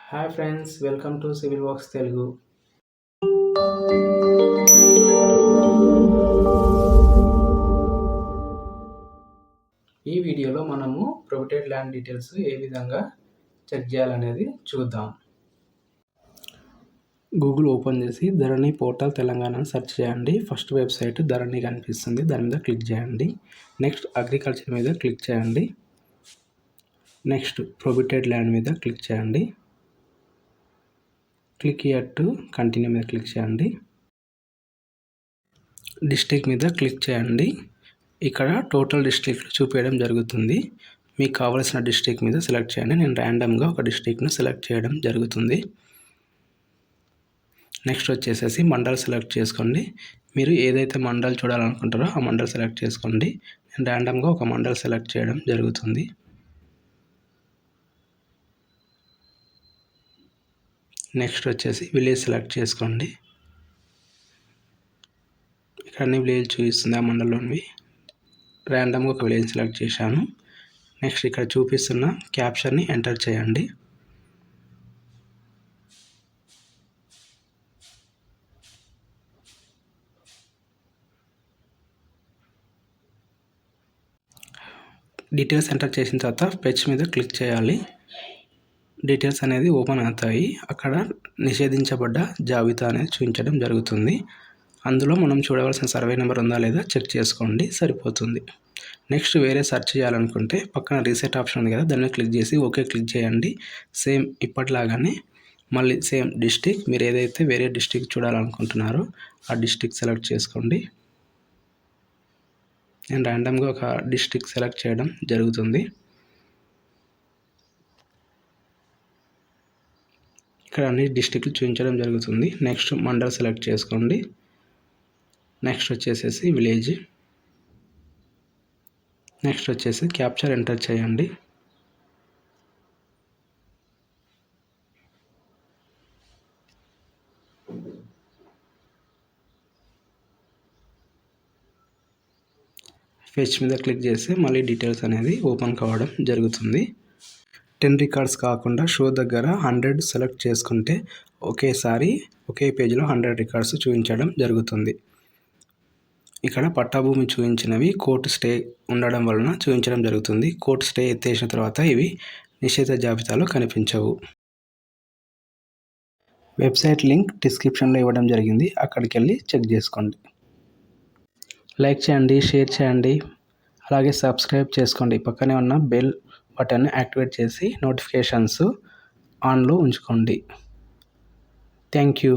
Hi friends, welcome to civil works Telugu. ఈ వీడియోలో మనము ప్రొటెక్టెడ్ ల్యాండ్ డీటెయిల్స్ ఏ విధంగా చెక్ చేయాలనేది చూద్దాం. గూగుల్ ఓపెన్ చేసి ధరణి పోర్టల్ తెలంగాణ సెర్చ్ చేయండి. ఫస్ట్ వెబ్సైట్ ధరణి కనిపిస్తుంది, దాని మీద క్లిక్ చేయండి. నెక్స్ట్ అగ్రికల్చర్ మీద క్లిక్ చేయండి. నెక్స్ట్ ప్రొటెక్టెడ్ ల్యాండ్ మీద క్లిక్ చేయండి. క్లిక్ హియర్ టు కంటిన్యూ మీద క్లిక్ చేయండి. డిస్ట్రిక్ట్ మీద క్లిక్ చేయండి. ఇక్కడ టోటల్ డిస్ట్రిక్ట్లు చూపించడం జరుగుతుంది. మీకు కావాల్సిన డిస్ట్రిక్ట్ మీద సెలెక్ట్ చేయండి. నేను ర్యాండమ్గా ఒక డిస్ట్రిక్ట్ను సెలెక్ట్ చేయడం జరుగుతుంది. నెక్స్ట్ వచ్చేసేసి మండల్ సెలెక్ట్ చేసుకోండి. మీరు ఏదైతే మండల్ చూడాలనుకుంటారో ఆ మండల్ సెలెక్ట్ చేసుకోండి. నేను ర్యాండమ్గా ఒక మండల్ సెలెక్ట్ చేయడం జరుగుతుంది. నెక్స్ట్ వచ్చేసి విలేజ్ సెలెక్ట్ చేసుకోండి. ఇక్కడ అన్ని విలేజ్ చూపిస్తుంది. ఆ మండలంలోనివి ర్యాండమ్గా ఒక విలేజ్ సెలెక్ట్ చేశాను. నెక్స్ట్ ఇక్కడ చూపిస్తున్న క్యాప్షన్ని ఎంటర్ చేయండి. డీటెయిల్స్ ఎంటర్ చేసిన తర్వాత ఫెచ్ మీద క్లిక్ చేయాలి. డీటెయిల్స్ అనేది ఓపెన్ అవుతాయి. అక్కడ నిషేధించబడ్డ జాబితా అనేది చూపించడం జరుగుతుంది. అందులో మనం చూడవలసిన సర్వే నెంబర్ ఉందా లేదా చెక్ చేసుకోండి, సరిపోతుంది. నెక్స్ట్ వేరే సెర్చ్ చేయాలనుకుంటే పక్కన రీసెట్ ఆప్షన్ ఉంది కదా, దాన్ని క్లిక్ చేసి ఓకే క్లిక్ చేయండి. సేమ్ ఇప్పటిలాగానే మళ్ళీ సేమ్ డిస్ట్రిక్ట్, మీరు ఏదైతే వేరే డిస్ట్రిక్ట్ చూడాలనుకుంటున్నారో ఆ డిస్ట్రిక్ట్ సెలెక్ట్ చేసుకోండి. నేను ర్యాండమ్గా ఒక డిస్ట్రిక్ట్ సెలెక్ట్ చేయడం జరుగుతుంది. ఇక్కడ అన్ని డిస్ట్రిక్ట్లు చూపించడం జరుగుతుంది. నెక్స్ట్ మండల్ సెలెక్ట్ చేసుకోండి. నెక్స్ట్ వచ్చేసేసి విలేజ్. నెక్స్ట్ వచ్చేసి క్యాప్చర్ ఎంటర్ చేయండి. ఫెచ్ మీద క్లిక్ చేస్తే మళ్ళీ డీటెయిల్స్ అనేది ఓపెన్ కావడం జరుగుతుంది. 10 రికార్డ్స్ కాకుండా షో దగ్గర 100 సెలెక్ట్ చేసుకుంటే ఒకేసారి ఒకే పేజీలో 100 రికార్డ్స్ చూపించడం జరుగుతుంది. ఇక్కడ పట్టాభూమి చూపించినవి కోర్టు స్టే ఉండడం వలన చూపించడం జరుగుతుంది. కోర్టు స్టే ఎత్తేసిన తర్వాత ఇవి నిషేధ జాబితాలో కనిపించవు. వెబ్సైట్ లింక్ డిస్క్రిప్షన్లో ఇవ్వడం జరిగింది, అక్కడికి వెళ్ళి చెక్ చేసుకోండి. లైక్ చేయండి, షేర్ చేయండి, అలాగే సబ్స్క్రైబ్ చేసుకోండి. పక్కనే ఉన్న బెల్ బటన్ని యాక్టివేట్ చేసి నోటిఫికేషన్స్ ఆన్లో ఉంచుకోండి. Thank you.